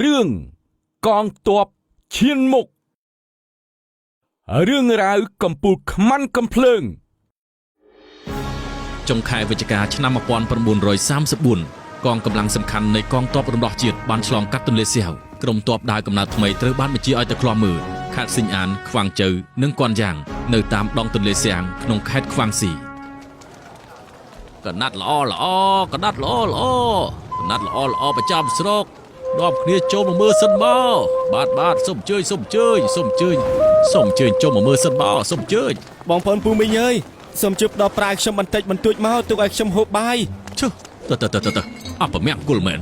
រឿងកងទ័ពឈានមុខរឿងរ៉ាវកំពូលខ្មាន់កំភ្លើងចុងខែវិច្ឆិកាឆ្នាំ1934កងកម្លាំងសំខាន់នៃកងទ័ពរំដោះជាតិបានឆ្លងកាត់ទន្លេសៀវក្រុមទ័ពដើរកំណើតថ្មីត្រូវបានបញ្ជាឲ្យទៅឃ្លាំមើលខេត្តស៊ីញអានខ្វាងជូវនិងគន់យ៉ាងនៅតាមដងទន្លេសៀងក្នុងខេត្តខ្វាងស៊ីកណាត់ល្អកណាត់ល្អប្រចាំស្រុកនាំគ្នាចូលមកមើលសិនមកបាទសូមអញ្ជើញចូលមកមើលសិនមកសូមអញ្ជើញបងប្អូនពូមីងអើយសូមជួយផ្ដល់ប្រាយខ្ញុំបន្តិចបន្តួចមកទុកឲ្យខ្ញុំហូបបាយឈឹទៅអបមាក់គល់មែន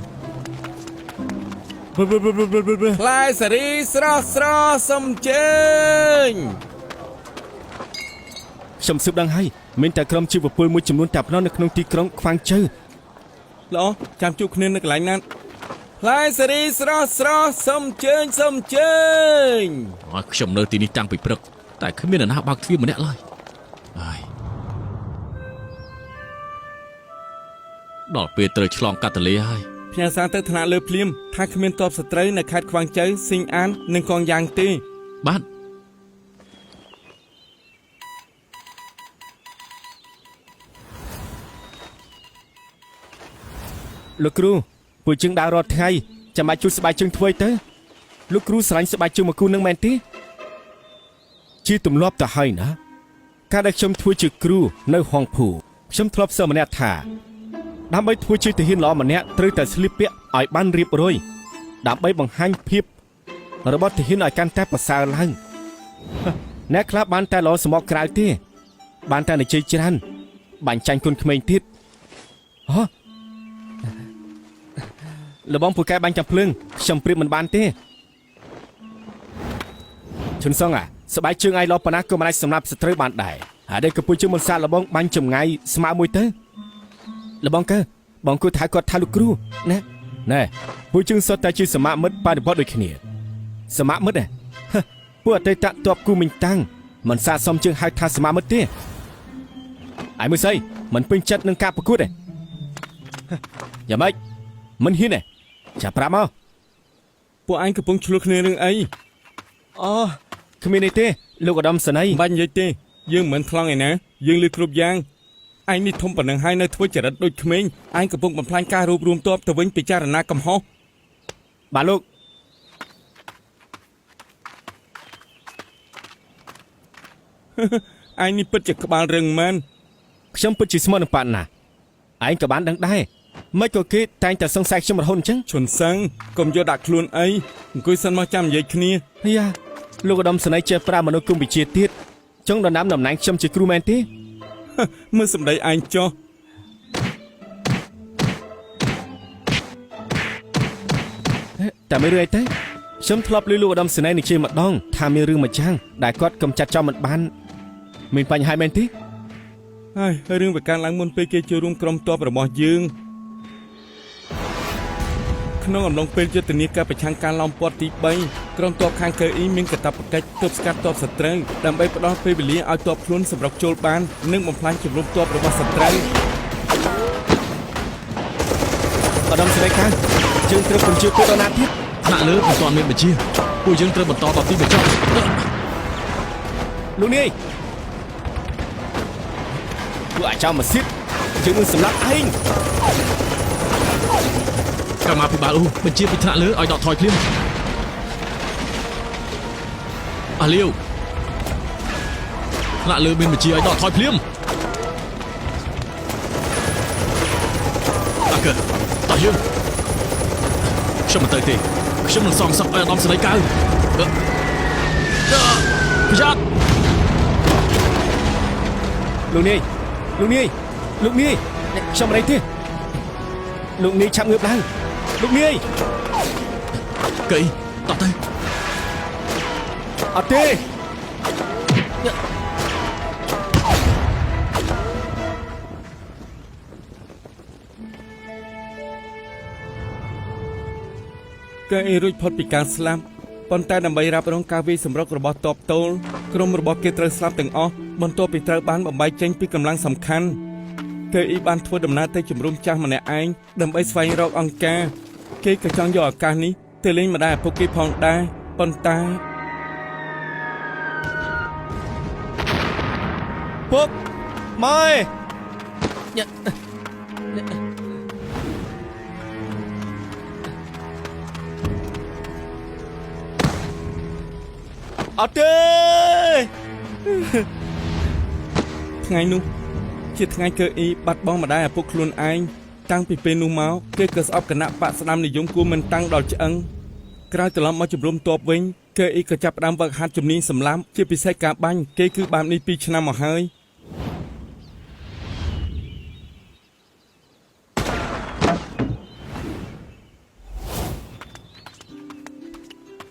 ផ្លែសេរីស្រស់សូមអញ្ជើញខ្ញុំស៊ើបដឹងហើយមានតែក្រុមជីវពលមួយចំនួនតែប៉ុណ្ណោះនៅក្នុងទីក្រុងខ្វាងជូវល្អចាំជួបគ្នានៅកន្លែងណាផ្លែសេរីស្រស់សូមអញ្ជើញខ្ញុំនៅទីនេះតាំងពីព្រឹកតែគ្មានអ្នកណាបើកទ្វារម្នាក់ឡើយហើយដល់ពេលត្រូវឆ្លងកាត់ទន្លេហើយផ្ញើសារទៅថ្នាក់លើភ្លាមថាគ្មានទ័ពសត្រូវនៅខេត្តខ្វាងជូវស៊ីងអាននិងកងយ៉ាងទេបាទលោកគ្រូពួកយើងដើររាល់ថ្ងៃចាំបាច់ជួយស្បែកជើងធ្វើទៅលោកគ្រូស្រឡាញ់ស្បែកជើងមកគូនឹងមែនទេជាទម្លាប់ទៅហើយណាកាលដែលខ្ញុំធ្វើជាគ្រូនៅហងភូខ្ញុំធ្លាប់សើម្នាក់ថាដើម្បីធ្វើជាទាហានល្អម្នាក់ត្រូវតែស្លៀកពាក់ឲ្យបានរៀបរយដើម្បីបង្ហាញភាពរបស់ទាហានឲ្យកាន់តែប្រសើរឡើងអ្នកខ្លះបានតែល្អសម្បកក្រៅទេបានតែនិយាយច្រើនបាញ់ចាញ់គុណក្មេងទៀតហ៎លបងពូកែបាញ់ចាំភ្លើងខ្ញុំព្រៀបមិនបានទេជុនសងស្បែកជើងឯលោប៉ុណ្ណាក៏មិនអាចសម្រាប់ស្ត្រូវបានដែរហើយដែលកពុជើងមិនសាលបងបាញ់ចម្ងាយស្មើមួយទៅលបងកើបងគួរថាគាត់ថាលោកគ្រូណែពួកជើងសុទ្ធតែជាសមាមិត្តបដិបត្តិដូចគ្នាសមាមិត្តពួកអតីតទ័ពគូមិញតាំងមិនសាសមជើងហៅថាសមាមិត្តទេឯមួយស្អីមិនពេញចិត្តនឹងការប្រកួតទេយ៉ាងម៉េចមិនហ៊ានទេចាប់ប្រាប់មកពួកឯងកំពុងឆ្លោះគ្នារឿងអីអូគ្មានអីទេលោកឧត្តមសេនីយ៍បាញ់និយាយទេយើងមិនថ្លង់ឯណាយើងលឺគ្រប់យ៉ាងឯងនេះធំប៉ុណ្ណឹងហើយនៅធ្វើចរិតដូចក្មេងឯងកំពុងបំផ្លាញការរួបរวมទ័ពទៅវិញពិចារណាកំហុសបាទលោកឯងនេះពិតជាក្បាលរឹងមែនខ្ញុំពិតជាស្មោះនឹងប៉ាត់ណាឯងក៏បានដឹងដែរមិនក៏គេតែងតែសង្ស័យខ្ញុំរហូតអញ្ចឹងឈុនសឹងកុំយកដាក់ខ្លួនអីអង្គុយសិនមកចាំនិយាយគ្នាយ៉ាលោកឧត្តមសេនីយ៍ចេះប្រើមនុស្សគុំវិជាទៀតចង់ដណ្ដើមតំណែងខ្ញុំជាគ្រូមែនទេមើលសម្ដីឯងចុះតែមានរឿងអីទៅខ្ញុំធ្លាប់ឮលោកឧត្តមសេនីយ៍និយាយម្ដងថាមានរឿងមួយយ៉ាងដែលគាត់កំចាត់ចោលមិនបានមានបញ្ហាមែនទេហើយរឿងវាកើតឡើងមុនពេលគេចូលរួមក្រុមទ័ពរបស់យើងក្នុងអំឡុងពេលយុទ្ធនាការប្រឆាំងការឡោមព័ទ្ធទី3ក្រុមទ័ពខាងកៅអ៊ីមានកាតព្វកិច្ចទប់ស្កាត់ទ័ពសត្រូវដើម្បីផ្ដល់ពេលវេលាឲ្យទ័ពខ្លួនសម្រុកចូលបាននិងបំផ្លាញជំរំទ័ពរបស់សត្រូវឧត្តមសេនីយ៍ខាងយើងត្រូវបញ្ជាពួកដល់ណាទៀតថ្នាក់លើមិនទាន់មានបញ្ជាពួកយើងត្រូវបន្តដល់ទីបញ្ចប់លោកនាយពួកអាចោម៉ាស៊ីតយើងនឹងសម្លាប់ឯងកម្មាភិបាលបញ្ជាពីថ្នាក់លើឲ្យដកថយភ្លាមអាលាវថ្នាក់លើមានបញ្ជាឲ្យដកថយភ្លាមអើកើតោះយើងខ្ញុំមិនទៅទេខ្ញុំនឹងសងសឹកឲ្យអាដាមសេនីយ៍កៅប្រយ័ត្នលោកនាយខ្ញុំមិនអីទេលោកនាយឆាប់ងើបឡើងលោកនាយកីតោះទៅអត់ទេកែអ៊ីរួចផុតពីការស្លាប់ប៉ុន្តែដើម្បីរ៉ាប់រងការវាយសម្រុករបស់ទ័ពតូលក្រុមរបស់គេត្រូវស្លាប់ទាំងអស់បន្ទាប់ពីត្រូវបានបំបែកចេញពីកម្លាំងសំខាន់កែអ៊ីបានធ្វើដំណើរទៅជំរុំចាស់ម្នាក់ឯងដើម្បីស្វែងរកអង្គការគេក៏ចង់យកឱកាសនេះ ទៅលេងម្ដាយឪពុកគេផងដែរប៉ុន្តែ ពុកម៉ែអត់ទេ ថ្ងៃនោះជាថ្ងៃកើអ៊ីបាត់បង់ម្ដាយឪពុកខ្លួនឯងតាំងពីពេលនោះមកគេក៏ស្អប់គណៈបកស្ដាំនិយមគួរមិនតាំងដល់ឆ្អឹងក្រោយត្រឡប់មកជំរុំតបវិញកើអ៊ីក៏ចាប់ផ្ដើមវឹកហាត់ជំនាញសម្លាប់ជាពិសេសការបាញ់គេគឺបែបនេះ2ឆ្នាំមកហើយ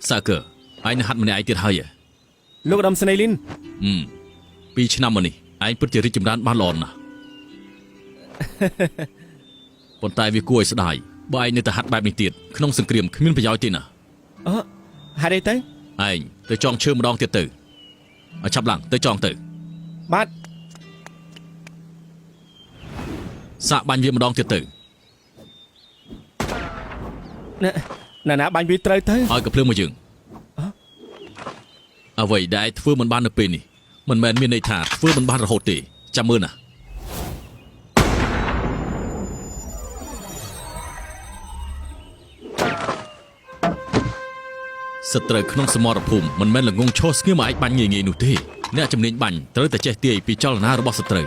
សាកើឯងនឹងហាត់ម្នាក់ឯងទៀតហើយ លោកឧត្តមស្នេហ៍លីន 2 ឆ្នាំមកនេះឯងពិតជារីកចម្រើនបានល្អណាស់ ប៉ុន្តែវាគួរឲ្យស្ដាយបើឯងនៅតែហាត់បែបនេះទៀតក្នុងសង្គ្រាមគ្មានប្រយោជន៍ទេណា ហេតុអីទៅ ឯងទៅចងឈើម្ដងទៀតទៅឲ្យឆាប់ឡើងទៅចងទៅ បាទ សាកបាញ់វាម្ដងទៀតទៅ ណាបាញ់វាត្រូវទៅ ឲ្យកំភ្លើងមកយើងអ្វីដែលធ្វើមិនបាននៅពេលនេះមិនមែនមានន័យថាធ្វើមិនបានរហូតទេចាំមើលណាសត្រូវក្នុងសមរភូមិមិនមែនល្ងងឈរស្ងៀមមកអាចបាញ់ងាយៗនោះទេអ្នកជំនាញបាញ់ត្រូវតែចេះទាយពីចលនារបស់សត្រូវ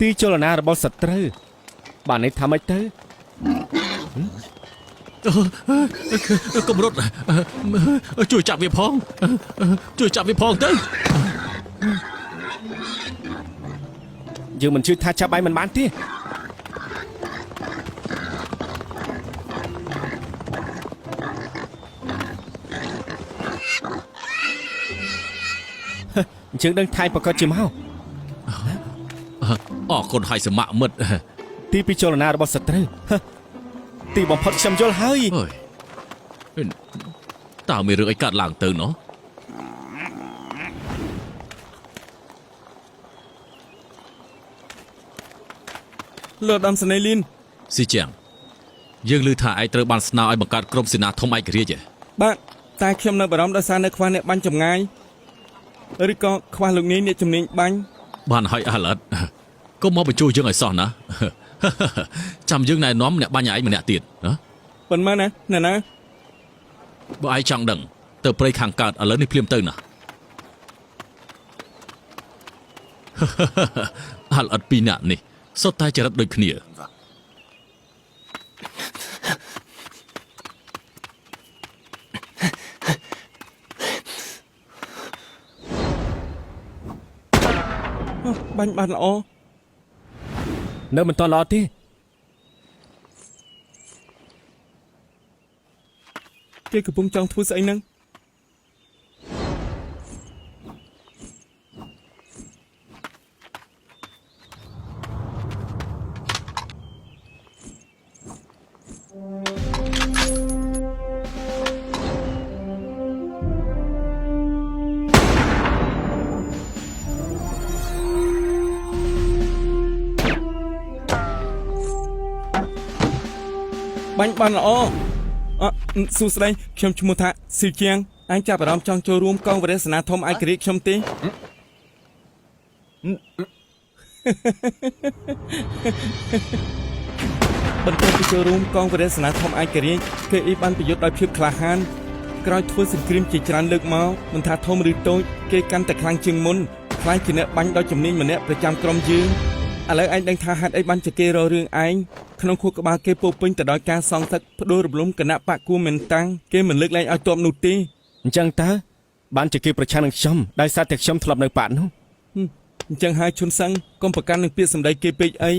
ទីចលនារបស់សត្រូវបាននេះថាម៉េចទៅ គំរត់ជួយចាប់វាផងជួយចាប់វាផងទៅ យើងមិនជឿថាចាប់បាយមិនបានទេអញ្ចឹងដឹងថៃប្រកាសជាមក អរគុណហើយសមមិត្ត ទីពីចលនារបស់សត្រូវទីបំផុតខ្ញុំយល់ហើយ អើយតើមានរឿងអីកើតឡើងទៅណោះ លោកឧត្តមស្នេហ៍លីន ស៊ីជាងយើងឮថាឯងត្រូវបានស្នើឲ្យបង្កើតក្រុមសេនាធំឯករាជ្យ បាទតែខ្ញុំនៅបារម្ភដោយសារនៅខ្វះអ្នកបាញ់ចម្ងាយឬក៏ខ្វះលោកនាយអ្នកជំនាញបាញ់ បានហើយអាឡិតកុំមកបញ្ចូលយើងឲ្យសោះណា ចាំយើងណែនាំអ្នកបាញ់ឯងម្នាក់ទៀតណា ប៉ុន្មានណាណែណា បើឯងចង់ដឹងទៅព្រៃខាងកើតឥឡូវនេះភ្លាមទៅណា អាឡិតពីរនាក់នេះសុទ្ធតែចរិតដូចគ្នា បាញ់បានល្អ នៅមិនតន់ល្អទេ គេកំពុងចង់ធ្វើស្អីហ្នឹង បាញ់បានល្អសួស្តីខ្ញុំឈ្មោះថាស៊ីជាងអញចាប់អារម្មណ៍ចង់ចូលរួមកងវរៈសេនាធំឯករាជ្យខ្ញុំទេបន្ទាប់ពីចូលរួមកងវរៈសេនាធំឯករាជ្យគេអ៊ីបានប្រយុទ្ធដោយភាពក្លាហានក្រោយធ្វើសង្គ្រាមជាច្រើនលើកមកមិនថាធំឬតូចគេកាន់តែខ្លាំងជាងមុនខ្លាចជាអ្នកបាញ់ដោយជំនាញម្នាក់ប្រចាំក្រុមយើងឥឡូវឯងដឹងថាហេតុអីបានជាគេរករឿងឯងក្នុងខួរក្បាលគេពោពេញទៅដោយការសងសឹកផ្ដួលរំលំគណៈបកគួរមិនតាំងគេមិនលើកលែងឲ្យទ័ពនោះទេ អញ្ចឹងតើបានជាគេប្រឆាំងនឹងខ្ញុំដោយសារតែខ្ញុំធ្លាប់នៅប៉ាក់នោះ អញ្ចឹងហើយឈុនសឹងកុំប្រកាន់នឹងពាក្យសម្ដីគេពេកអី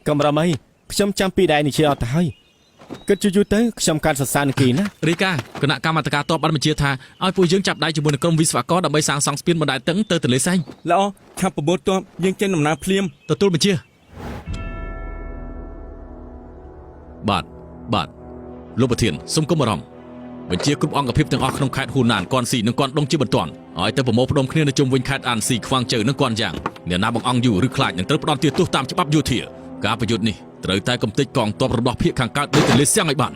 កំរំអីខ្ញុំចាំពីដែរនេះជាអត់ទៅហើយគិតយូរទៅខ្ញុំកាត់សរសើរនឹងគេណា រីកាគណៈកម្មការតបបានបញ្ជាថាឲ្យពួកយើងចាប់ដៃជាមួយនឹងក្រុមវិស្វករដើម្បីសាងសង់ស្ពានបណ្ដែតទឹកទៅទន្លេសាប ល្អឆាប់ប្រមូលទ័ពយើងចេញដំណើរភ្លាម ទទួលបញ្ជាបាទលោកប្រធានសូមគុំអារម្មណ៍ បញ្ជាគ្រប់អង្គភាពទាំងអស់ក្នុងខេត្តហ៊ូណានកនស៊ីនិងកនដុងជាបន្ទាន់ឲ្យទៅប្រមូលផ្ដុំគ្នានៅជុំវិញខេត្តអានស៊ីខ្វាងជើនិងកនយ៉ាងអ្នកណាបង្អង់យូរឬខ្លាចនឹងត្រូវផ្ដន្ទាទោសតាមច្បាប់យោធាការប្រយុទ្ធនេះត្រូវតែកំទេចកងទ័ពរបស់ភៀកខាងកើតនៃទន្លេសៀងឲ្យបាន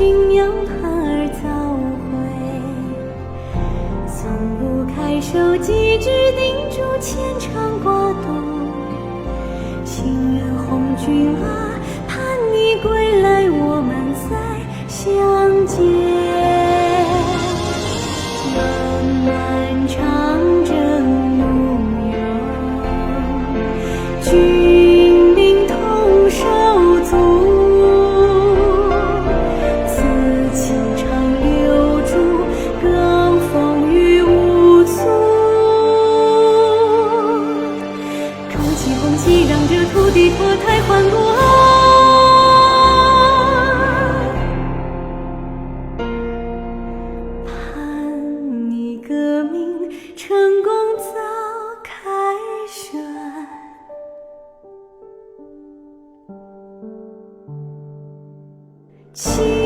君娘盼儿早回，松不开手，几枝钉住牵肠挂肚。情愿红军啊，盼你归来，我们再相见。漫漫长征路遥，军民同手足。土地脱胎换骨盼你革命成功早开选，情